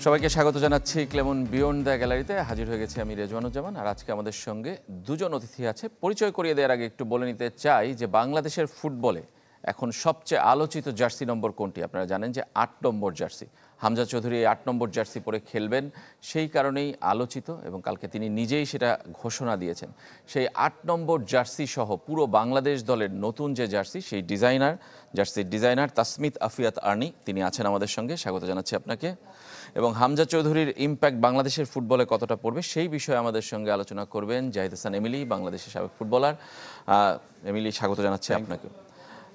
সবাইকে স্বাগত জানাচ্ছি ক্লেমন বিয়ন্ড দ্য গ্যালারিতে। হাজির হয়ে গেছি আমি রেজওয়ানুজ্জামান, আর আজকে আমাদের সঙ্গে দুজন অতিথি আছে। পরিচয় করিয়ে দেওয়ার আগে একটু বলে নিতে চাই যে বাংলাদেশের ফুটবলে এখন সবচেয়ে আলোচিত জার্সি নম্বর কোনটি? আপনারা জানেন যে ৮ নম্বর জার্সি। হামজা চৌধুরী এই ৮ নম্বর জার্সি পরে খেলবেন, সেই কারণেই আলোচিত, এবং কালকে তিনি নিজেই সেটা ঘোষণা দিয়েছেন। সেই ৮ নম্বর জার্সি সহ পুরো বাংলাদেশ দলের নতুন যে জার্সি, সেই জার্সির ডিজাইনার তাসমিত আফিয়াত আর্নি তিনি আছেন আমাদের সঙ্গে। স্বাগত জানাচ্ছি আপনাকে। এবং হামজা চৌধুরীর ইম্প্যাক্ট বাংলাদেশের ফুটবলে কতটা পড়বে সেই বিষয়ে আমাদের সঙ্গে আলোচনা করবেন জাহিদ হাসান এমিলি, বাংলাদেশের সাবেক ফুটবলার। এমিলি, স্বাগত জানাচ্ছি আপনাকে।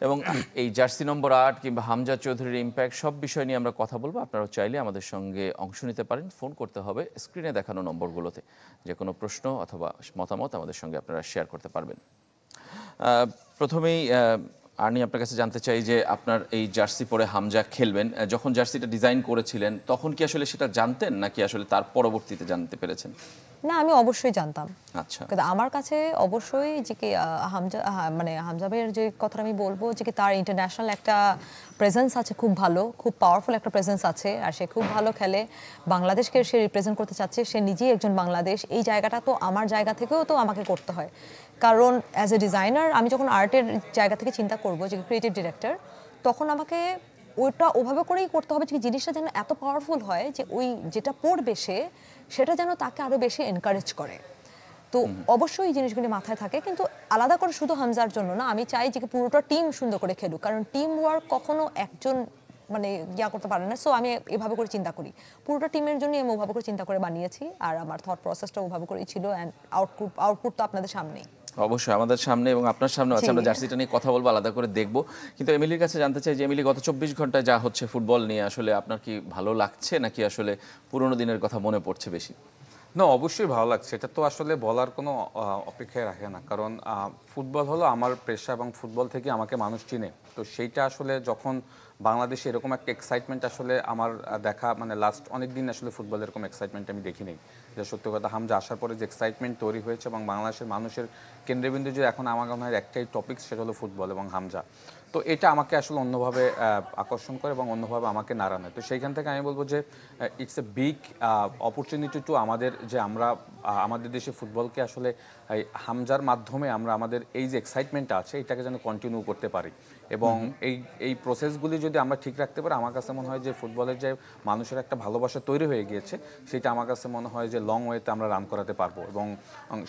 এবং এই জার্সি নম্বর ৮ কিংবা হামজা চৌধুরীর ইম্প্যাক্ট সব বিষয় নিয়ে আমরা কথা বলবো। আপনারাও চাইলে আমাদের সঙ্গে অংশ নিতে পারেন। ফোন করতে হবে স্ক্রিনে দেখানো নম্বরগুলোতে। যে কোনো প্রশ্ন অথবা মতামত আমাদের সঙ্গে আপনারা শেয়ার করতে পারবেন। প্রথমেই আর্নি, আপনার কাছে জানতে চাই যে আপনার এই জার্সি পরে হামজা খেলবেন, যখন জার্সিটা ডিজাইন করেছিলেন তখন কি আসলে সেটা জানতেন, নাকি আসলে তার পরবর্তীতে জানতে পেরেছেন? না, আমি অবশ্যই জানতাম। আচ্ছা, কিন্তু আমার কাছে অবশ্যই যে কি হামজা ভাইয়ের যে কথাটা আমি বলবো যে কি তার ইন্টারন্যাশনাল একটা প্রেজেন্স আছে, খুব ভালো, খুব পাওয়ারফুল একটা প্রেজেন্স আছে, আর সে খুব ভালো খেলে। বাংলাদেশকে সে রিপ্রেজেন্ট করতে চাচ্ছে, সে নিজেই একজন বাংলাদেশ। এই জায়গাটা তো আমার জায়গা থেকেও তো আমাকে করতে হয়, কারণ অ্যাজ এ ডিজাইনার আমি যখন আর্টের জায়গা থেকে চিন্তা করবো যে ক্রিয়েটিভ ডিরেক্টর, তখন আমাকে ওইটা ওভাবে করেই করতে হবে যে জিনিসটা যেন এত পাওয়ারফুল হয় যে ওই যেটা পড়বে সেটা যেন তাকে আরও বেশি এনকারেজ করে। তো অবশ্যই এই জিনিসগুলি মাথায় থাকে, কিন্তু আলাদা করে শুধু হামজার জন্য না, আমি চাই যে পুরোটা টিম সুন্দর করে খেলুক, কারণ টিম ওয়ার্ক কখনো একজন করতে পারে না। সো আমি এভাবে করে চিন্তা করি, পুরোটা টিমের জন্য আমি ওভাবে করে চিন্তা করে বানিয়েছি, আর আমার থট প্রসেসটা ওভাবে করেই ছিল। অ্যান্ড আউটপুট তো আপনাদের সামনেই। অবশ্যই আমাদের সামনে এবং আপনার সামনে আছে। আমরা জার্সিটা নিয়ে কথা বলবো, আলাদা করে দেখবো। কিন্তু এমিলির কাছে জানতে চাই যে এমিলি, গত ২৪ ঘন্টায় যা হচ্ছে ফুটবল নিয়ে, আসলে আপনার কি ভালো লাগছে, নাকি আসলে পুরোনো দিনের কথা মনে পড়ছে বেশি? না, অবশ্যই ভালো লাগছে। এটা তো আসলে বলার কোনো অপেক্ষায় রাখে না, কারণ ফুটবল হলো আমার পেশা এবং ফুটবল থেকে আমাকে মানুষ চিনে। তো সেইটা আসলে যখন বাংলাদেশে এরকম একটা এক্সাইটমেন্ট আসলে আমার দেখা, মানে লাস্ট অনেক দিন আসলে ফুটবল এরকম এক্সাইটমেন্ট আমি দেখিনি। যে সত্যি কথা, হামজা আসার পরে যে এক্সাইটমেন্ট তৈরি হয়েছে এবং বাংলাদেশের মানুষের কেন্দ্রবিন্দু যে এখন আমার মনে হয় একটাই টপিক, সেটা হলো ফুটবল এবং হামজা। তো এটা আমাকে আসলে অন্যভাবে আকর্ষণ করে এবং অন্যভাবে আমাকে নাড়ানো। তো সেইখান থেকে আমি বলবো যে it's a big opportunity to আমাদের, যে আমরা আমাদের দেশে ফুটবলকে আসলে এই হামজার মাধ্যমে আমরা আমাদের এই যে এক্সাইটমেন্টটা আছে এটাকে যেন কন্টিনিউ করতে পারি, এবং এই প্রসেসগুলি যদি আমরা ঠিক রাখতে পারি, আমার কাছে মনে হয় যে ফুটবলের যে মানুষের একটা ভালোবাসা তৈরি হয়ে গিয়েছে, সেটা আমার কাছে মনে হয় যে লং ওয়েতে আমরা রান করাতে পারবো। এবং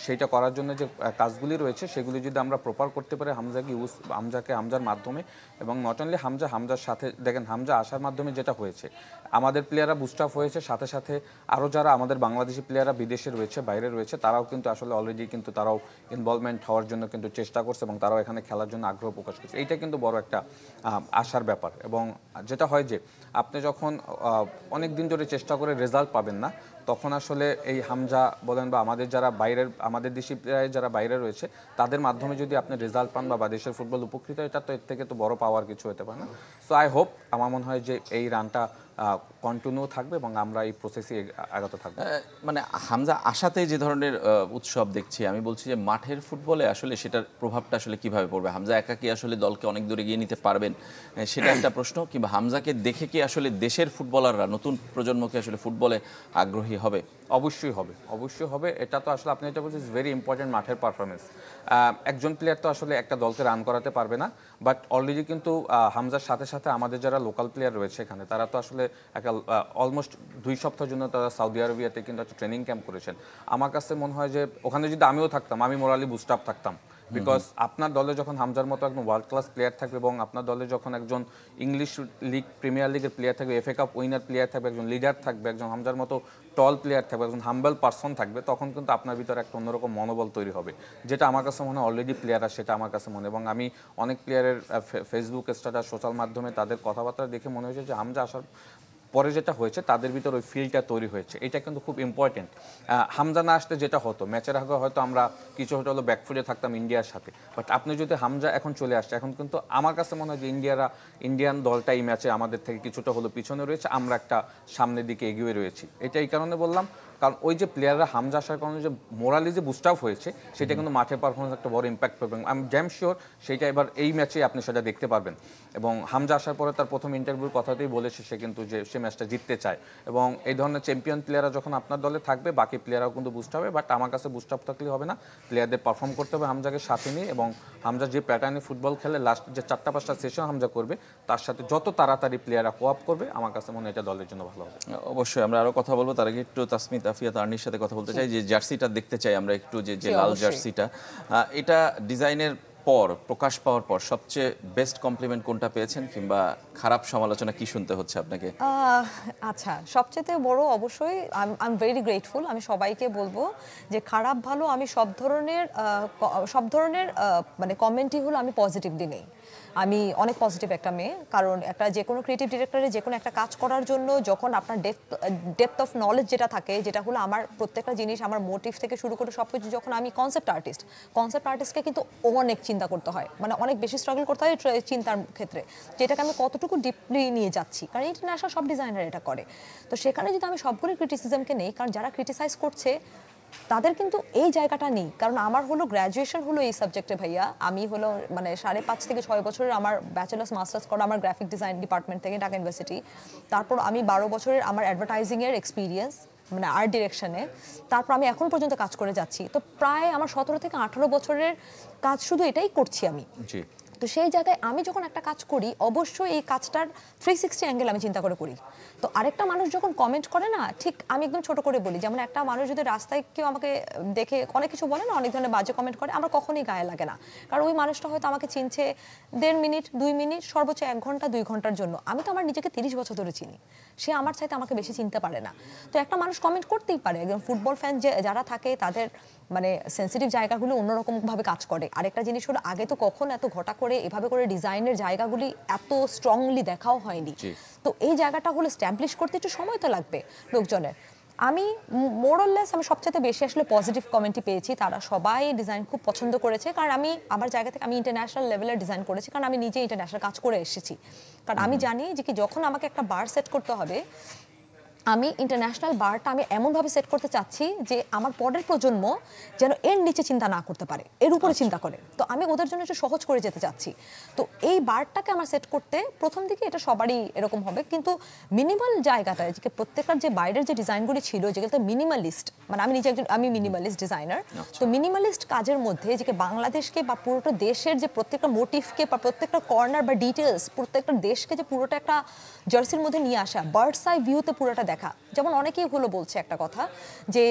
সেইটা করার জন্য যে কাজগুলি রয়েছে সেগুলি যদি আমরা প্রপার করতে পারি হামজার মাধ্যমে, এবং নট অনলি হামজার সাথে দেখেন, হামজা আসার মাধ্যমে যেটা হয়েছে, আমাদের প্লেয়াররা বুস্ট আপ হয়েছে, সাথে সাথে আরও যারা আমাদের বাংলাদেশি প্লেয়াররা বিদেশে রয়েছে, বাইরে রয়েছে, তারাও কিন্তু আসলে অলরেডি কিন্তু তারাও ইনভলভমেন্ট হওয়ার জন্য কিন্তু চেষ্টা করছে এবং তারাও এখানে খেলার জন্য আগ্রহ প্রকাশ করছে। এইটা কিন্তু বড় একটা আশার ব্যাপার। এবং যেটা হয় যে আপনি যখন অনেক দিন ধরে চেষ্টা করে রেজাল্ট পাবেন না, তখন আসলে এই হামজা বলেন বা আমাদের দেশি প্লেয়ার যারা বাইরে রয়েছে, তাদের মাধ্যমে যদি আপনি রেজাল্ট পান বা দেশের ফুটবল উপকৃত, এটা তো এর থেকে তো বড় পাওয়ার কিছু হতে পারে না। সো আই হোপ, আমার মনে হয় যে এই রানটা কন্টিনিউ থাকবে এবং আমরা এই প্রসেসে এগোতে থাকবো। মানে হামজা আসাতে যে ধরনের উৎসব দেখছি, আমি বলছি যে মাঠের ফুটবলে আসলে সেটার প্রভাবটা আসলে কিভাবে পড়বে? হামজা একা কি আসলে দলকে অনেক দূরে গিয়ে নিতে পারবেন, সেটা একটা প্রশ্ন। কিংবা হামজাকে দেখে কি আসলে দেশের ফুটবলাররা, নতুন প্রজন্মকে আসলে ফুটবলে আগ্রহী হবে? অবশ্যই হবে। এটা তো আসলে আপনি যেটা বলছেন, ইজ ভেরি ইম্পর্টেন্ট, মাঠের পারফরমেন্স। একজন প্লেয়ার তো আসলে একটা দলকে রান করাতে পারবে না, বাট অলরেডি কিন্তু হামজার সাথে সাথে আমাদের যারা লোকাল প্লেয়ার রয়েছে এখানে, তারা তো আসলে একটা অলমোস্ট ২ সপ্তাহের জন্য তারা সৌদি আরবিয়াতে কিন্তু একটা ট্রেনিং ক্যাম্প করেছেন। আমার কাছে মনে হয় যে ওখানে যদি আমিও থাকতাম, আমি মোরালি বুস্ট আপ থাকতাম, বিকজ আপনার দলে যখন হামজার মতো একদম ওয়ার্ল্ড ক্লাস প্লেয়ার থাকবে এবং আপনার দলে যখন একজন ইংলিশ লিগ, প্রিমিয়ার লিগের প্লেয়ার থাকবে, এফএ কাপ উইনার প্লেয়ার থাকবে, একজন লিডার থাকবে, একজন হামজার মতো টল প্লেয়ার থাকবে, একজন হাম্বল পারসন থাকবে, তখন কিন্তু আপনার ভিতরে একটা অন্যরকম মনোবল তৈরি হবে, যেটা আমার কাছে মনে হয় অলরেডি প্লেয়াররা সেটা আমার কাছে মনে। এবং আমি অনেক প্লেয়ারের ফেসবুক স্ট্যাটাস, সোশ্যাল মাধ্যমে তাদের কথাবার্তা দেখে মনে হয়েছে যে হামজা আসার পরে যেটা হয়েছে তাদের ভিতর ওই ফিলটা তৈরি হয়েছে। এটা কিন্তু খুব ইম্পর্টেন্ট। হামজা না আসতে যেটা হতো, ম্যাচের আগে হয়তো আমরা কিছু হলো ব্যাকফুটে থাকতাম ইন্ডিয়ার সাথে, বাট আপনি যদি হামজা এখন চলে আসছে, এখন কিন্তু আমার কাছে মনে হয় যে ইন্ডিয়ান দলটা এই ম্যাচে আমাদের থেকে কিছুটা হলো পিছনে রয়েছে, আমরা একটা সামনের দিকে এগিয়ে রয়েছি। এটা এই কারণে বললাম, কারণ ওই যে প্লেয়াররা হামজা আসার কারণে যে মোরালি যে বুস্ট আপ হয়েছে সেটা কিন্তু মাঠের পারফরমেন্স একটা বড় ইম্প্যাক্ট করবে। আমি জ্যাম শিওর সেইটা এবার এই ম্যাচে আপনি সেটা দেখতে পারবেন। এবং হামজা আসার পরে তার প্রথম ইন্টারভিউর কথাতেই বলেছে সে কিন্তু যে সে ম্যাচটা জিততে চায়, এবং এই ধরনের চ্যাম্পিয়ন প্লেয়াররা যখন আপনার দলে থাকবে বাকি প্লেয়াররাও কিন্তু বুস্ট হবে। বাট আমার কাছে বুস্ট আপ থাকলে হবে না, প্লেয়ারদের পারফর্ম করতে হবে হামজাকে সাথে নিয়ে, এবং হামজা যে প্যাটার্নে ফুটবল খেলে লাস্ট যে 4-5টা সেশন হামজা করবে তার সাথে যত তাড়াতাড়ি প্লেয়াররা কোঅপ করবে আমার কাছে মনে হয় এটা দলের জন্য ভালো হবে। অবশ্যই আমরা আরো কথা বলবো, তার আগে একটু তাসমিত আফিয়া তার্নির সাথে কথা বলতে চাই যে জার্সিটা দেখতে চাই আমরা একটু, যে যে লাল অবশ্যই। জার্সিটা, এটা ডিজাইনের পর প্রকাশ পাওয়ার পর সবচেয়ে বেস্ট কমপ্লিমেন্ট কোনটা পেয়েছেন, কিংবা খারাপ সমালোচনা কি শুনতে হচ্ছে আপনাকে? আচ্ছা, সবচেয়ে বড় অবশ্যই আই এম ভেরি গ্রেটফুল। আমি সবাইকে বলবো যে খারাপ ভালো আমি সব ধরনের মানে কমেন্টই হলো আমি পজিটিভলি নেই। আমি অনেক পজিটিভ একটা মেয়ে, কারণ একটা যে কোনো ক্রিয়েটিভ ডিরেক্টরে যে কোনো একটা কাজ করার জন্য যখন আপনার ডেপথ অফ নলেজ যেটা থাকে, যেটা হলো আমার প্রত্যেকটা জিনিস আমার মোটিভ থেকে শুরু করে সব কিছু, যখন আমি কনসেপ্ট আর্টিস্টকে কিন্তু অনেক চিন্তা করতে হয়, মানে অনেক বেশি স্ট্রাগল করতে হয় চিন্তার ক্ষেত্রে, যেটাকে আমি কতটুকু ডিপলি নিয়ে যাচ্ছি, কারণ ইন্টারন্যাশনাল সব ডিজাইনার এটা করে। তো সেখানে যদি আমি সবগুলো ক্রিটিসিজমকে নেই, কারণ যারা ক্রিটিসাইজ করছে তাদের কিন্তু এই জায়গাটা নেই, কারণ আমার হলো গ্র্যাজুয়েশন হলো এই সাবজেক্টে ভাইয়া। আমি হলো মানে 5.5 থেকে 6 বছরের আমার ব্যাচেলার্স মাস্টার্স করা আমার গ্রাফিক ডিজাইন ডিপার্টমেন্ট থেকে ঢাকা ইউনিভার্সিটি। তারপর আমি 12 বছরের আমার অ্যাডভার্টাইজিংয়ের এক্সপিরিয়েন্স, মানে আর্ট ডিরেকশনে। তারপর আমি এখন পর্যন্ত কাজ করে যাচ্ছি, তো প্রায় আমার 17 থেকে 18 বছরের কাজ শুধু এটাই করছি আমি। জি। তো সেই জায়গায় আমি যখন একটা কাজ করি অবশ্যই এই কাজটার 360 অ্যাঙ্গেল আমি চিন্তা করে করি। তো আরেকটা মানুষ যখন কমেন্ট করে না, ঠিক আমি একদম ছোট করে বলি, যেমন একটা মানুষ যদি রাস্তায় কেউ আমাকে দেখে অনেক কিছু বলে না, অনেক ধরনের বাজে কমেন্ট করে, আমার কখনোই গায়ে লাগে না, কারণ ওই মানুষটা হয়তো আমাকে চিনছে 1.5 মিনিট 2 মিনিট সর্বোচ্চ 1 ঘন্টা 2 ঘন্টার জন্য। আমি তো আমার নিজেকে 30 বছর ধরে চিনি, সে আমার চাইতে আমাকে বেশি চিনতে পারে না। তো একটা মানুষ কমেন্ট করতেই পারে, একজন ফুটবল ফ্যান যারা থাকে তাদের মানে সেন্সিটিভ জায়গাগুলো অন্যরকমভাবে কাজ করে। আরেকটা জিনিস হলো, আগে তো কখন এত ঘটা করে এভাবে করে ডিজাইনের জায়গাগুলি এত স্ট্রংলি দেখাও হয়নি। তো এই জায়গাটা হলো স্ট্যাবলিশ করতে একটু সময় তো লাগবে লোকজনের। আমি মোরলেস আমি সবচেয়ে বেশি আসলে পজিটিভ কমেন্টই পেয়েছি, তারা সবাই ডিজাইন খুব পছন্দ করেছে, কারণ আমি আমার জায়গা থেকে আমি ইন্টারন্যাশনাল লেভেলের ডিজাইন করেছি, কারণ আমি নিজে ইন্টারন্যাশনাল কাজ করে এসেছি। কারণ আমি জানি যে কি যখন আমাকে একটা বার সেট করতে হবে, আমি ইন্টারন্যাশনাল বারটা আমি এমনভাবে সেট করতে চাচ্ছি যে আমার পরের প্রজন্ম যেন এর নিচে চিন্তা না করতে পারে, এর উপরে চিন্তা করে। তো আমি ওদের জন্য একটু সহজ করে যেতে চাচ্ছি। তো এই বারটাকে আমার সেট করতে প্রথম দিকে এটা সবারই এরকম হবে, কিন্তু মিনিমাল জায়গাটায় যে প্রত্যেকটার যে বাইরের যে ডিজাইনগুলি ছিল যেগুলো মিনিমালিস্ট, মানে আমি নিজে একজন মিনিমালিস্ট ডিজাইনার। তো মিনিমালিস্ট কাজের মধ্যে যে বাংলাদেশকে বা পুরোটা দেশের যে প্রত্যেকটা মোটিভকে বা প্রত্যেকটা কর্নার বা ডিটেলস প্রত্যেকটা দেশকে যে পুরোটা একটা জার্সির মধ্যে নিয়ে আসা, বার্ডস আই ভিউতে পুরোটা দেখা। যেমন অনেকেই হলো বলছে একটা কথা যে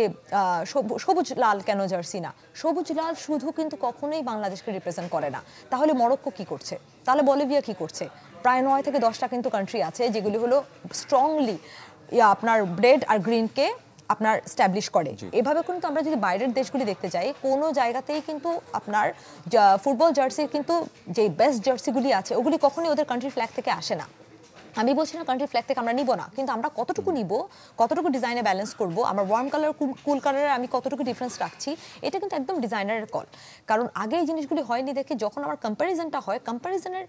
সবুজ লাল কেন জার্সি না, সবুজ লাল শুধু কিন্তু কখনোই বাংলাদেশকে রিপ্রেজেন্ট করে না। তাহলে মরক্কো কি করছে, তাহলে বলিভিয়া কি করছে? প্রায় 9 থেকে 10টা কিন্তু কান্ট্রি আছে যেগুলি হলো স্ট্রংলি আপনার রেড আর গ্রিনকে আপনার স্ট্যাবলিশ করে। এভাবে কিন্তু আমরা যদি বাইরের দেশগুলি দেখতে যাই, কোনো জায়গাতেই কিন্তু আপনার ফুটবল জার্সির কিন্তু যে বেস্ট জার্সিগুলি আছে ওগুলি কখনোই ওদের কান্ট্রি ফ্ল্যাগ থেকে আসে না। আমি বলছি না কান্ট্রি ফ্ল্যাগ থেকে আমরা নিব না, কিন্তু আমরা কতটুকু নিব, কতটুকু ডিজাইনে ব্যালেন্স করব, আমার ওয়ার্ম কালার কুল কালারে আমি কতটুকু ডিফারেন্স রাখছি, এটা কিন্তু একদম ডিজাইনারের কল। কারণ আগে এই জিনিসগুলি হয়নি দেখে যখন আমার কম্প্যারিজনটা হয়, কম্প্যারিজনের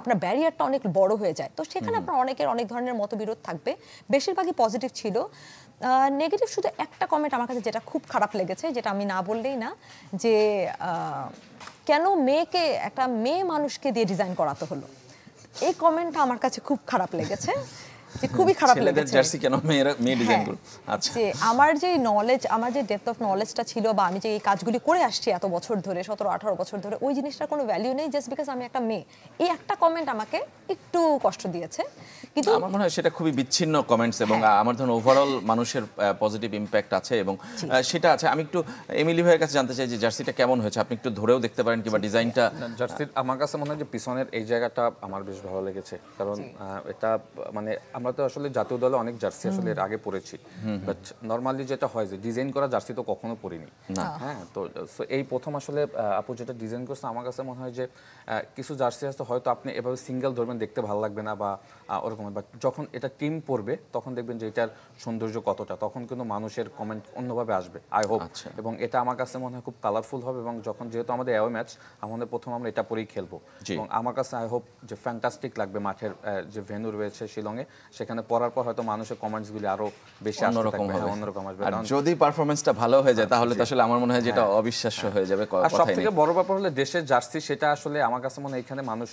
আপনার ব্যারিয়ারটা অনেক বড় হয়ে যায়। তো সেখানে আপনার অনেকের অনেক ধরনের মতবিরোধ থাকবে, বেশিরভাগই পজিটিভ ছিল। নেগেটিভ শুধু একটা কমেন্ট আমার কাছে যেটা খুব খারাপ লেগেছে, যেটা আমি না বললেই না, যে কেন একটা মেয়ে মানুষকে দিয়ে ডিজাইন করাতে হলো। এই কমেন্টটা আমার কাছে খুব খারাপ লেগেছে, যে খুবই খারাপ লেগেছে। জার্সি কেন মেয়ে ডিজাইন করবে? আচ্ছা, যে আমার যে নলেজ, আমার যে ডেপথ অফ নলেজটা ছিল, বা আমি যে এই কাজগুলি করে আসছি এত বছর ধরে, 17-18 বছর ধরে, ওই জিনিসটার কোনো ভ্যালিউ নেই জাস্ট বিকজ আমি একটা মেয়ে। এই একটা কমেন্ট আমাকে একটু কষ্ট দিয়েছে, কিন্তু আমার মনে হয় সেটা খুবই বিচ্ছিন্ন কমেন্টস, এবং আমার ধরুন ওভারঅল মানুষের পজিটিভ ইম্প্যাক্ট আছে, এবং সেটা আছে। আমি একটু এমিলি ভাইয়ের কাছে জানতে চাই যে জার্সিটা কেমন হয়েছে, আপনি একটু ধরেও দেখতে পারেন কিংবা ডিজাইনটা। জার্সির আমার কাছে মনে হয় যে পিছনের এই জায়গাটা আমার বেশ ভালো লেগেছে, কারণ এটা মানে আমরা তো আসলে জাতীয় দলে অনেক জার্সি আসলে এর আগে পরেছি, বাট নর্মালি যেটা হয় যে ডিজাইন করা জার্সি তো কখনো পরিনি। হ্যাঁ, তো এই প্রথম আসলে আপু যেটা ডিজাইন করছে, আমার কাছে মনে হয় যে কিছু জার্সি আছে হয়তো আপনি এভাবে সিঙ্গেল ধরবেন দেখতে ভালো লাগবে না বা ওরকম, বাট যখন এটা টিম পড়বে তখন দেখবেন যে এটার সৌন্দর্য কতটা, তখন কিন্তু মানুষের কমেন্ট অন্যভাবে আসবে আই হোপ। এবং এটা আমার কাছে মনে হয় খুব কালারফুল হবে, এবং যখন যেহেতু আমাদের অ্যাওয়ে ম্যাচ, আমাদের প্রথম আমরা এটা পরেই খেলবো, এবং আমার কাছে আই হোপ যে ফ্যান্টাস্টিক লাগবে মাঠের যে ভেন্যু রয়েছে শিলংয়ে। সেখানে পরার পর হয়তো মানুষের কমেন্টসগুলি আরো বেশি আসতে অন্যরকম থাকবে, হবে। হ্যাঁ, অন্যরকম আসবে। আর কারণ- যদি পারফরমেন্সটা ভালো হয়ে যায় তাহলে তো আসলে আমার মনে হয় যেটা অবিশ্বাস্য হয়ে যাবে, আর সব কথাই নেই। থেকে বড় ব্যাপার হলো দেশের জার্সি, সেটা আসলে আমার কাছে মনে হয় এখানে মানুষ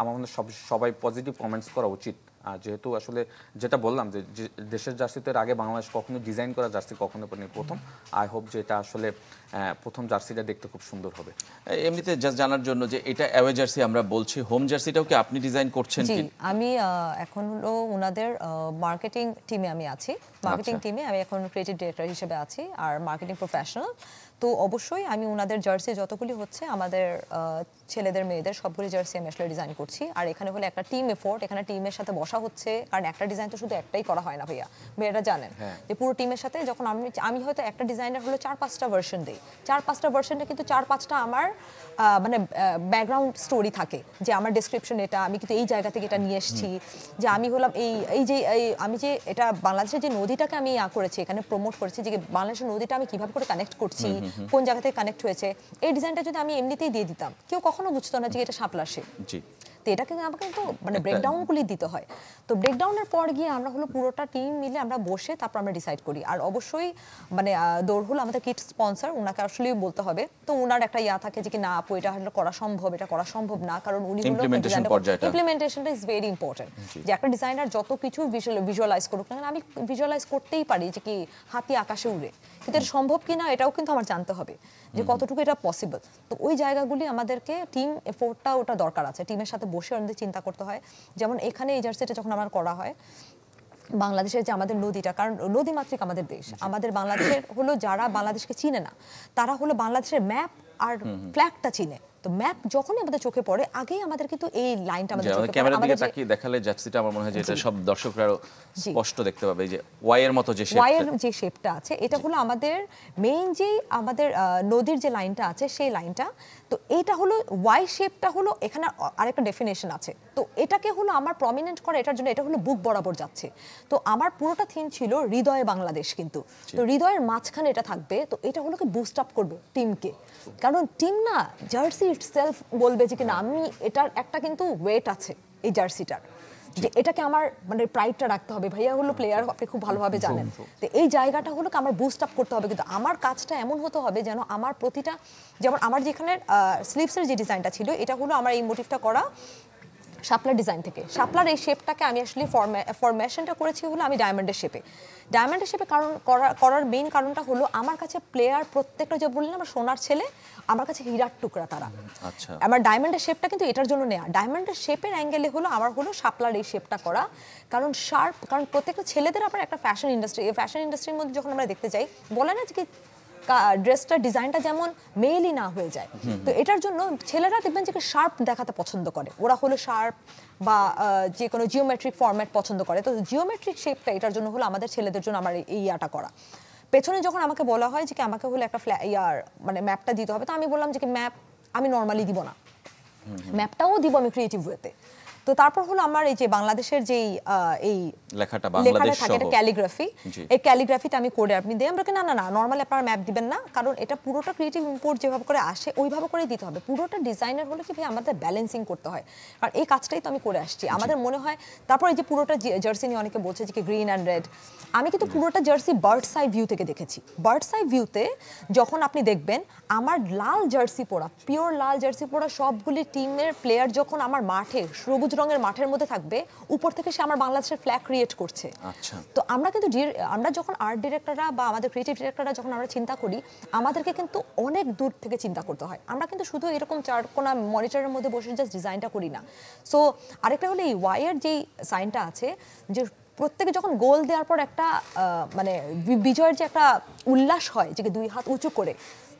আমার মনে হয় সবাই পজিটিভ কমেন্টস করা উচিত। যেহেতু আসলে যেটা বললাম যে দেশের জার্সিতে আগে বাংলাদেশ কখনো ডিজাইন করা জার্সি কখনো পারেনি, প্রথম। আই হোপ যে এটা আসলে প্রথম জার্সিটা দেখতে খুব সুন্দর হবে। এমনিতে জাস্ট জানার জন্য যে এটা অ্যাওয়ে জার্সি আমরা বলছি, হোম জার্সিটাও কি আপনি ডিজাইন করছেন জি কি? আমি এখন হলো ওনাদের মার্কেটিং টিমে আমি আছি। মার্কেটিং টিমে আমি এখন ক্রিয়েটিভ ডিরেক্টর হিসেবে আছি আর মার্কেটিং প্রফেশনাল। তো অবশ্যই আমি ওনাদের জার্সি যতগুলি হচ্ছে আমাদের ছেলেদের মেয়েদের সবগুলি জার্সি আমি আসলে ডিজাইন করছি। আর এখানে হলো একটা টিম এফোর্ট, এখানে টিমের সাথে বসা হচ্ছে, কারণ একটা ডিজাইন তো শুধু একটাই করা হয় না ভাইয়া, মেয়েরা জানেন যে পুরো টিমের সাথে যখন আমি হয়তো একটা ডিজাইনের হলো 4-5টা ভার্সন দিই, 4-5টা ভার্সনটা কিন্তু 4-5টা আমার মানে ব্যাকগ্রাউন্ড স্টোরি থাকে, যে আমার ডেসক্রিপশন এটা, আমি কিন্তু এই জায়গা থেকে এটা নিয়ে এসেছি, যে আমি হলাম আমি যে এটা বাংলাদেশের যে নদীটাকে আমি করেছি এখানে প্রমোট করেছি, যে বাংলাদেশের নদীটা আমি কিভাবে করে কানেক্ট করছি, কোন জায়গা থেকে কানেক্ট হয়েছে। এই ডিজাইনটা যদি আমি এমনিতেই দিয়ে দিতাম কেউ কখনো বুঝতো না যে এটা শাপলা শেপ। জি, তো এটা কিন্তু আমাকে কিন্তু মানে ব্রেকডাউনগুলি দিতে হয়। তো ব্রেকডাউনের পর গিয়ে আমরা হলো পুরোটা টিম মিলে আমরা বসে তারপর আমরা ডিসাইড করি। আর অবশ্যই মানে দৌড় আমাদের কিট স্পন্সর, ওনাকে আসলে বলতে হবে। তো ওনার একটা থাকে যে কি না আপু এটা হলো করা সম্ভব, এটা করা সম্ভব না, কারণ উনি হলো ইমপ্লিমেন্টেশনটা ইজ ভেরি ইম্পর্টেন্ট। যে একটা ডিজাইনার যত কিছু ভিজুয়ালাইজ করুক না, আমি ভিজুয়ালাইজ করতেই পারি যে কি হাতি আকাশে উড়ে, কিন্তু এটা সম্ভব কিনা এটাও কিন্তু আমার জানতে হবে যে কতটুকু এটা পসিবল। তো ওই জায়গাগুলি আমাদেরকে টিম এফোর্টটা ওটা দরকার আছে, টিমের সাথে বসে আমাদের চিন্তা করতে হয়। যেমন এখানে এই জার্সিটা যখন আমার করা হয় বাংলাদেশের যে আমাদের নদীটা, কারণ নদীমাতৃক আমাদের দেশ, আমাদের বাংলাদেশের হলো যারা বাংলাদেশকে চিনে না তারা হলো বাংলাদেশের ম্যাপ আর ফ্ল্যাগটা চিনে। তো ম্যাপ যখনই আমাদের চোখে পড়ে আগেই আমাদের কিন্তু এই লাইনটা আমাদের চোখে পড়ে। ক্যামেরার দিকে তাকিয়ে দেখালে জার্সিটা আমার মনে হয় যে এটা সব দর্শকরা স্পষ্ট দেখতে পাবে, যে ওয়াই এর মতো যে শেপটা আছে এটা হলো আমাদের মেইন যে আমাদের নদীর যে লাইনটা আছে সেই লাইনটা। তো এটা হলো ওয়াই শেপটা হলো এখানে আরেকটা ডেফিনেশন আছে। তো এটাকে হলো আমার প্রমিনেন্ট করে এটার জন্য এটা হলো বুক বরাবর যাচ্ছে। তো আমার পুরোটা থিম ছিল হৃদয়ে বাংলাদেশ, কিন্তু তো হৃদয়ের মাঝখানে এটা থাকবে। তো এটা হলো কি বুস্ট আপ করবে টিমকে, কারণ টিম না জার্সি ইটসেলফ বলবে যে কিনা আমি এটার একটা কিন্তু ওয়েট আছে এই জার্সিটার, যে এটাকে আমার মানে প্রাইডটা রাখতে হবে। ভাইয়া হলো প্লেয়ার, আপনি খুব ভালোভাবে জানেন। তো এই জায়গাটা হলো আমার বুস্ট আপ করতে হবে, কিন্তু আমার কাজটা এমন হতে হবে যেন আমার প্রতিটা, যেমন আমার যেখানে স্লিভসের যে ডিজাইনটা ছিল এটা হলো আমার এই মোটিভটা করা শাপলার ডিজাইন থেকে। শাপলার এই শেপটাকে আমি আসলে ফরমেশনটা করেছি হলো আমি ডায়মন্ডের শেপে। ডায়মন্ডের শেপে করার মেইন কারণটা হলো আমার কাছে প্লেয়ার প্রত্যেকটা, যে বললাম আমার সোনার ছেলে, আমার কাছে হীরার টুকরা তারা। আচ্ছা, আমার ডায়মন্ডের শেপটা কিন্তু এটার জন্য নেয়া, ডায়মন্ডের শেপের অ্যাঙ্গেলে হলো আমার হলো শাপলার এই শেপটা করা, কারণ শার্প, কারণ প্রত্যেকটা ছেলেদের আপনার একটা ফ্যাশন ইন্ডাস্ট্রি, এই ফ্যাশন ইন্ডাস্ট্রির মধ্যে যখন আমরা দেখতে যাই বলে না যে কি ড্রেসটার ডিজাইনটা যেমন মেইলই না হয়ে যায়। তো এটার জন্য ছেলেরা দেখবেন যে শার্প দেখাতে পছন্দ করে, ওরা হলো শার্প বা যে কোনো জিওমেট্রিক ফরম্যাট পছন্দ করে। তো জিওমেট্রিক শেপটা এটার জন্য হলো আমাদের ছেলেদের জন্য আমার এই ইয়াটা করা। পেছনে যখন আমাকে বলা হয় যে কি আমাকে হলো একটা মানে ম্যাপটা দিতে হবে, তো আমি বললাম যে কি ম্যাপ আমি নর্মালি দিব না, ম্যাপটাও দিব আমি ক্রিয়েটিভ ওয়েতে। তো তারপর হলো আমার এই যে বাংলাদেশের যেই এই লেখাটা বাংলাদেশ থাকে এটা ক্যালিগ্রাফি, এই ক্যালিগ্রাফিটা আমি করে আপনি দেই, আমরা কি না না না নরমালি আপনারা ম্যাপ দিবেন না, কারণ এটা পুরোটা ক্রিয়েটিভ ইম্পোর্ট যেভাবে করে আসে ওইভাবে করে দিতে হবে। পুরোটা ডিজাইনার হলো কি ভাই আমাদের ব্যালেন্সিং করতে হয়, আর এই কাজটাই তো আমি করে আসছি। আমাদের মনে হয় তারপর এই যে পুরোটা জার্সি নিয়ে অনেকে বলছে যে কি গ্রিন অ্যান্ড রেড, আমি কিন্তু পুরোটা জার্সি বার্ডস আই ভিউ থেকে দেখেছি। বার্ডস আই ভিউতে যখন আপনি দেখবেন আমার লাল জার্সি পরা, পিওর লাল জার্সি পরা সবগুলি টিমের প্লেয়ার যখন আমার মাঠে সবুজ রঙের মাঠের মধ্যে থাকবে, উপর থেকে সে আমার বাংলাদেশের ফ্ল্যাগ ক্রিয়েট করছে। আচ্ছা, তো আমরা কিন্তু আমরা যখন আর্ট ডিরেক্টররা বা আমাদের ক্রিয়েটিভ ডিরেক্টররা যখন আমরা চিন্তা করি, আমাদেরকে কিন্তু অনেক দূর থেকে চিন্তা করতে হয়। আমরা কিন্তু শুধু এরকম চারকোনা মনিটরের মধ্যে বসে জাস্ট ডিজাইনটা করি না। সো আরেকটা হলো এই ওয়াইয়ের যেই সাইনটা আছে, যে প্রত্যেকে যখন গোল দেওয়ার পর একটা মানে বিজয়ের যে একটা উল্লাস হয়, যে দুই হাত উঁচু করে,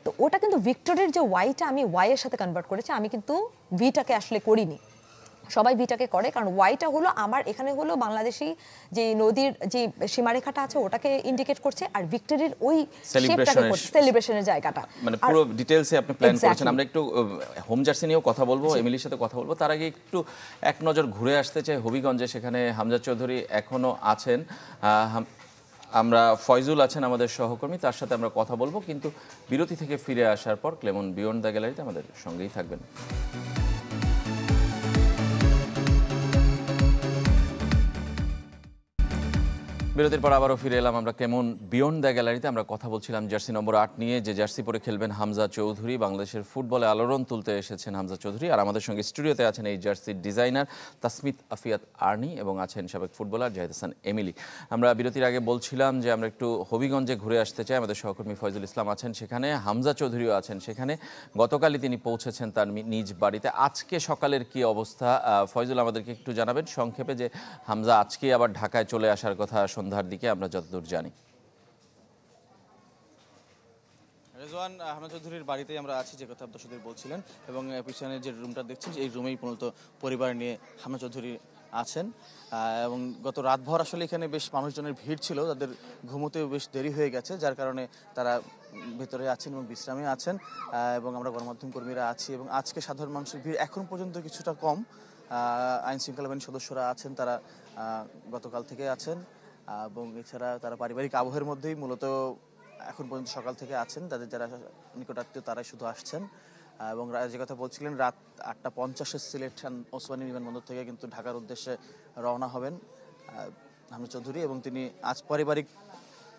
তো ওটা কিন্তু ভিক্টরির যে ওয়াইটা আমি ওয়াইয়ের সাথে কনভার্ট করেছি, আমি কিন্তু ভিটাকে আসলে করিনি। সবাই ভিটাকে করে, কারণ ওয়াইটা হলো আমার এখানে হলো বাংলাদেশি যে নদীর যে সীমারেখাটা আছে ওটাকে ইন্ডিকেট করছে, আর ভিক্টরির ওই শেপটাকে করছে, সেলিব্রেশনের জায়গাটা। মানে পুরো ডিটেইলসে আপনি প্ল্যান করেছেন। আমরা একটু হোম জার্সি নিয়েও কথা বলবো, এমিলির সাথে কথা বলবো। তার আগে একটু এক নজর ঘুরে আসতে চাই হবিগঞ্জে, সেখানে হামজা চৌধুরী এখনো আছেন, আমরা ফয়জুল আছেন আমাদের সহকর্মী, তার সাথে আমরা কথা বলবো। কিন্তু বিরতি থেকে ফিরে আসার পর ক্লেমন বিয়ন্ড দ্য গ্যালারিতে আমাদের সঙ্গেই থাকবেন। বিরতির পর আবারও ফিরে এলাম আমরা কেমন বিয়ন্ড দ্য গ্যালারিতে। আমরা কথা বলছিলাম জার্সি নম্বর 8 নিয়ে, যে জার্সি পরে খেলবেন হামজা চৌধুরী। বাংলাদেশের ফুটবলে আলোড়ন তুলতে এসেছেন হামজা চৌধুরী। আর আমাদের সঙ্গে স্টুডিওতে আছেন এই জার্সির ডিজাইনার তাসমিত আফিয়াত আর্নি এবং আছেন সাবেক ফুটবলার জাহিদ হাসান এমিলি। আমরা বিরতির আগে বলছিলাম যে আমরা একটু হবিগঞ্জে ঘুরে আসতে চাই। আমাদের সহকর্মী ফয়জুল ইসলাম আছেন সেখানে, হামজা চৌধুরীও আছেন সেখানে। গতকালই তিনি পৌঁছেছেন তার নিজ বাড়িতে। আজকে সকালের কি অবস্থা ফয়জুল আমাদেরকে একটু জানাবেন সংক্ষেপে, যে হামজা আজকে আবার ঢাকায় চলে আসার কথা সন্ধ্যার দিকে আমরা যতদূর জানি। রেজওয়ান আহমেদ চৌধুরীর বাড়িতেই আমরা আছি, যে কথা দর্শকদের বলছিলেন, এবং পিছনে যে রুমটা দেখছেন এই রুমেই মূলত পরিবার নিয়ে হামজা চৌধুরী আছেন। এবং গত রাতভর আসলে এখানে বেশ মানুষজনের ভিড় ছিল, তাদের ঘুমোতেও বেশ দেরি হয়ে গেছে, যার কারণে তারা ভেতরে আছেন এবং বিশ্রামে আছেন। এবং আমরা গণমাধ্যম কর্মীরা আছি, এবং আজকে সাধারণ মানুষের ভিড় এখন পর্যন্ত কিছুটা কম। আইন শৃঙ্খলা বাহিনীর সদস্যরা আছেন, তারা গতকাল থেকে আছেন, এবং এছাড়া তারা পারিবারিক আবহের মধ্যেই মূলত এখন পর্যন্ত সকাল থেকে আছেন। তাদের যারা নিকটাত্মীয় তারাই শুধু আসছেন। এবং যে কথা বলছিলেন, রাত 8:50 সিলেট ওসমানী বিমানবন্দর থেকে কিন্তু ঢাকার উদ্দেশ্যে রওনা হবেন হামজা চৌধুরী, এবং তিনি আজ পারিবারিক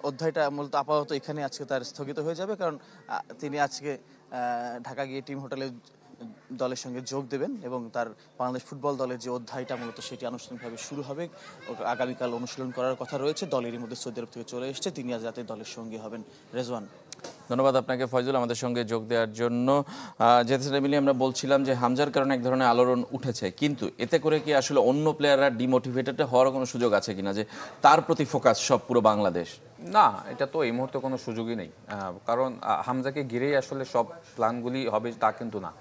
অধ্যায়টা মূলত আপাতত এখানে আজকে তার স্থগিত হয়ে যাবে, কারণ তিনি আজকে ঢাকা গিয়ে টিম হোটেলে দলের সঙ্গে যোগ দেবেন, এবং তার বাংলাদেশ ফুটবল দলের যে অধ্যায়টা মূলত সেটি আনুষ্ঠানিকভাবে শুরু হবে। আগামীকাল অনুশীলন করার কথা রয়েছে, দলেরই মধ্যে সৌদি আরব থেকে চলে এসেছে, তিনি আজ রাতে দলের সঙ্গে হবেন। রেজওয়ান, ধন্যবাদ আপনাকে ফয়জুল আমাদের সঙ্গে যোগ দেওয়ার জন্য। যেটা মিলিয়ে আমরা বলছিলাম যে হামজার কারণে এক ধরনের আলোড়ন উঠেছে, কিন্তু এতে করে কি আসলে অন্য প্লেয়াররা ডিমোটিভেটেড হওয়ার কোনো সুযোগ আছে কিনা, যে তার প্রতি ফোকাস সব পুরো বাংলাদেশ? না, এটা তো এই মুহূর্তে কোনো সুযোগই নেই, কারণ হামজাকে ঘিরেই আসলে সব প্ল্যানগুলি হবে তা কিন্তু না।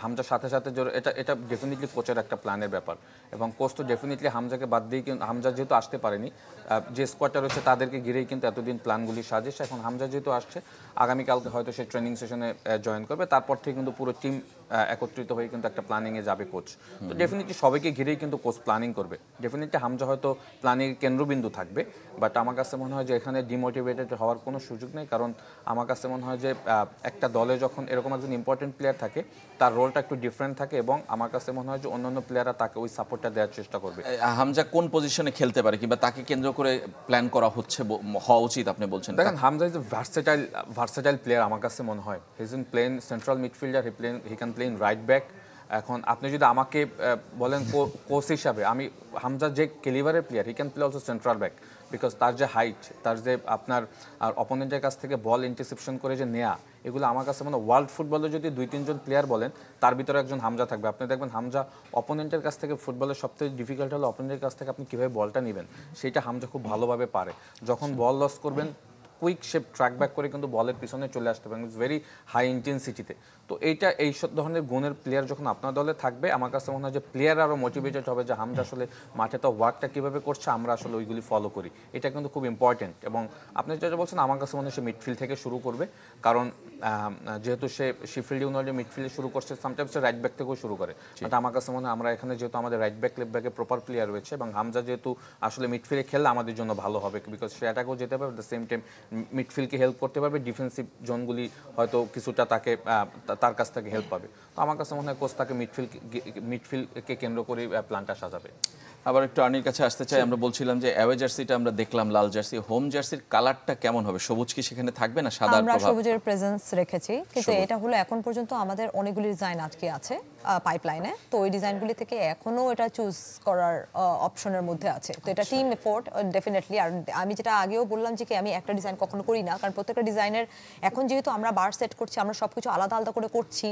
হামজার সাথে সাথে এটা ডেফিনেটলি কোচের একটা প্ল্যানের ব্যাপার, এবং কোচ তো ডেফিনেটলি হামজাকে বাদ দিয়ে, কিন্তু হামজা যেহেতু আসতে পারেনি, যে স্কোয়াডটা রয়েছে তাদেরকে ঘিরেই কিন্তু এতদিন প্ল্যানগুলি সাজেছে। এখন হামজা যেহেতু আসছে, আগামীকালকে হয়তো সে ট্রেনিং সেশনে জয়েন করবে, তারপর থেকে কিন্তু পুরো টিম একত্রিত হয়ে কিন্তু একটা প্ল্যানিংয়ে যাবে কোচ। তো ডেফিনেটলি সবাইকে ঘিরেই কিন্তু কোচ প্ল্যানিং করবে। ডেফিনেটলি হামজা হয়তো প্ল্যানিংয়ের কেন্দ্রবিন্দু থাকবে, বাট আমার কাছে মনে হয় যে এখানে ডিমোটিভেটেড হওয়ার কোনো সুযোগ নেই, কারণ আমার কাছে মনে হয় যে একটা দলে যখন এরকম একজন ইম্পর্টেন্ট প্লেয়ার থাকে, তার রোলটা একটু ডিফারেন্ট থাকে, এবং আমার কাছে মনে হয় যে অন্যান্য প্লেয়াররা তাকে ওই সাপোর্টটা দেওয়ার চেষ্টা করবে। হামজা কোন পজিশনে খেলতে পারে, কিংবা তাকে কেন্দ্র করে প্ল্যান করা হচ্ছে হওয়া উচিত আপনি বলছেন? দেখেন, Hamza is a versatile player আমার কাছে মনে হয়। He is in playing central midfielder, he can play in right back. এখন আপনি যদি আমাকে বলেন কোচ হিসাবে, আমি হামজা যে ক্যালিবারের player, he can play also central back, because তার যে হাইট, তার যে আপনার আর অপোনেন্টের কাছ থেকে বল ইন্টারসেপশন করে যে নেয়া, এগুলো আমার কাছে মনে হয় ওয়ার্ল্ড ফুটবলে যদি 2-3 জন প্লেয়ার বলেন, তার ভিতরে একজন হামজা থাকবে। আপনি দেখবেন হামজা অপোনেন্টের কাছ থেকে, ফুটবলের সবথেকে ডিফিকাল্ট হলো অপোনেন্টের কাছ থেকে আপনি কীভাবে বলটা নেবেন, সেইটা হামজা খুব ভালোভাবে পারে। যখন বল লস করবেন, কুইক শেপ ট্র্যাক ব্যাক করে কিন্তু বলের পিছনে চলে আসতে পারেন, ইটস ভেরি হাই ইন্টেন্সিটিতে। তো এই সব ধরনের গুণের প্লেয়ার যখন আপনার দলে থাকবে, আমার কাছে মনে হয় যে প্লেয়ার আরও মোটিভেটেড হবে যে হামজা আসলে মাঠে তো ওয়ার্কটা কীভাবে করছে, আমরা আসলে ওইগুলি ফলো করি। এটা কিন্তু খুব ইম্পর্টেন্ট। এবং আপনি যেটা বলছেন, আমার কাছে মনে হয় সে মিডফিল্ড থেকে শুরু করবে, কারণ যেহেতু সে শিফিল্ড ইউনাইটেড মিডফিল্ডে শুরু করছে, সামটাইমস সে রাইট ব্যাক থেকেও শুরু করে। বাট আমার কাছে মনে হয় আমরা এখানে যেহেতু আমাদের রাইট ব্যাক, লেফট ব্যাকে প্রপার প্লেয়ার রয়েছে, এবং হামজা যেহেতু আসলে মিডফিল্ডে খেললে আমাদের জন্য ভালো হবে, বিকজ সে অ্যাটাকেও যেতে পারবে, দ্য সেম টাইম মিডফিল্ডকে হেল্প করতে পারবে, ডিফেন্সিভ জোনগুলি হয়তো কিছুটা তাকে তার কাছ থেকে হেল্প পাবে। তো আমার কাছে মনে হয় কোচ তাকে মিডফিল্ডকে কেন্দ্র করে প্ল্যানটা সাজাবে। আবার একটু আর্নির কাছে আসতে চাই। আমরা বলছিলাম যে অ্যাওয়ে জার্সিটা আমরা দেখলাম লাল জার্সি, হোম জার্সির কালারটা কেমন হবে? সবুজ কি সেখানে থাকবে না সাদা? আমরা সবুজের প্রেজেন্স রেখেছি, কিন্তু এটা হলো এখন পর্যন্ত আমাদের অনেকগুলি ডিজাইন আজকে আছে পাইপলাইনে, তো ওই ডিজাইনগুলি থেকে এখনো এটা চুজ করার অপশনের মধ্যে আছে। তো এটা টিম এফোর্ট ডেফিনেটলি। আর আমি যেটা আগেও বললাম যে আমি একটা ডিজাইন কখনো করি না, কারণ প্রত্যেকটা ডিজাইনের এখন যেহেতু আমরা বার সেট করছি, আমরা সবকিছু আলাদা আলাদা করে করছি,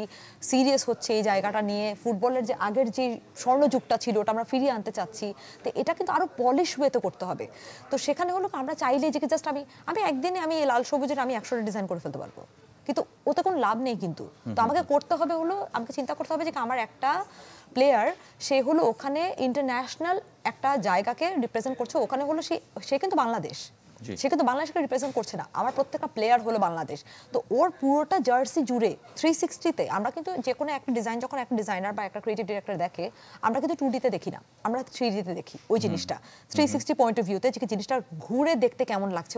সিরিয়াস হচ্ছে এই জায়গাটা নিয়ে। ফুটবলের যে আগের যে স্বর্ণযুগটা ছিল ওটা আমরা ফিরিয়ে আনতে চাচ্ছি, তো এটা কিন্তু আরো পলিশ ওয়েতে করতে হবে। তো সেখানে হলো আমরা চাইলে যে জাস্ট আমি একদিনে আমি লাল সবুজের আমি 100টা ডিজাইন করে ফেলতে পারবো, কিন্তু ওতে কোনো লাভ নেই। কিন্তু তো আমাকে করতে হবে হলো, আমাকে চিন্তা করতে হবে যে আমার একটা প্লেয়ার, সে হলো ওখানে ইন্টারন্যাশনাল একটা জায়গাকে রিপ্রেজেন্ট করছে, ওখানে হলো সে কিন্তু বাংলাদেশ, সে কিন্তু বাংলাদেশকে রিপ্রেজেন্ট করছে না, আমার প্রত্যেকটা প্লেয়ার হলো বাংলাদেশ। তো ওর পুরোটা জার্সি জুড়ে 360-তে আমরা কিন্তু যে কোনো একটা ডিজাইন যখন একটা ডিজাইনার বা একটা ক্রিয়েটিভ ডিরেক্টর দেখে, আমরা কিন্তু 2D-তে দেখি না, আমরা 3D-তে দেখি ওই জিনিসটা 360 পয়েন্ট অফ ভিউতে, যে জিনিসটা ঘুরে দেখতে কেমন লাগছে।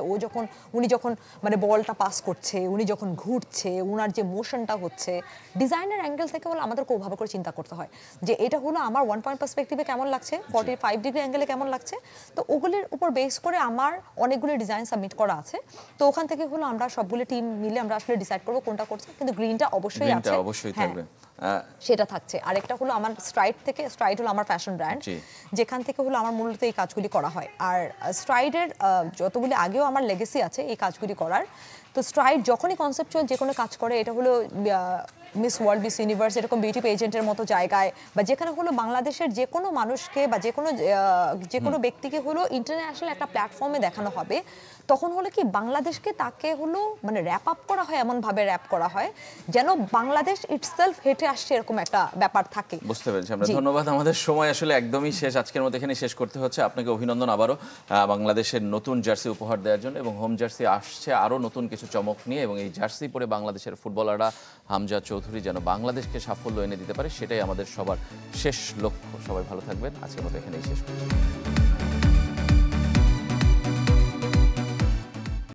উনি যখন মানে বলটা পাস করছে, উনি যখন ঘুরছে, উনার যে মোশনটা হচ্ছে, ডিজাইনের অ্যাঙ্গেল থেকে হলো আমাদেরকে ওভাবে করে চিন্তা করতে হয় যে এটা হলো আমার 1 পয়েন্ট পার্সপেক্টিভে কেমন লাগছে, 45 ডিগ্রি অ্যাঙ্গেলে কেমন লাগছে। তো ওগুলির উপর বেস করে আমার অনেকগুলো ডিজাইন সাবমিট করা আছে। তো ওখান থেকে হলো আমরা সবগুলো টিম মিলে আমরা আসলে ডিসাইড করবো কোনটা করছে, কিন্তু গ্রিনটা অবশ্যই আছে, অবশ্যই হ্যাঁ, থাকবে। সেটা থাকছে। আরেকটা হলো আমার স্ট্রাইড হলো আমার ফ্যাশন ব্র্যান্ড, যেখান থেকে হলো আমার মূলত এই কাজগুলি করা হয়। আর স্ট্রাইডের যতগুলি আগেও আমার লেগেসি আছে এই কাজগুলি করার। তো স্ট্রাইড যখনই কনসেপচুয়াল যে কোনো কাজ করে, এটা হলো মিস ওয়ার্ল্ড, মিস ইউনিভার্স এরকম বিউটি পেজেন্টের মতো জায়গায়, বা যেখানে হলো বাংলাদেশের যে কোনো মানুষকে বা যে কোনো ব্যক্তিকে হলো ইন্টারন্যাশনাল একটা প্ল্যাটফর্মে দেখানো হবে, তখন হলো কি বাংলাদেশকে তাকে হলো মানে র্যাপ আপ করা হয়, এমনভাবে র্যাপ করা হয় যেন বাংলাদেশ ইটসেলফ হেঁটে আসছে, এরকম একটা ব্যাপার থাকে। বুঝতে পেরেছি আমরা। ধন্যবাদ। আমাদের সময় আসলে একদমই শেষ, আজকের মতো এখানে শেষ করতে হচ্ছে। আপনাকে অভিনন্দন আবারও বাংলাদেশের নতুন জার্সি উপহার দেওয়ার জন্য, এবং হোম জার্সি আসছে আরও নতুন কিছু চমক নিয়ে, এবং এই জার্সি পরে বাংলাদেশের ফুটবলাররা হামজা চৌধুরী যেন বাংলাদেশকে সাফল্য এনে দিতে পারে, সেটাই আমাদের সবার শেষ লক্ষ্য। সবাই ভালো থাকবেন, আজকের মতো এখানেই শেষ করছি।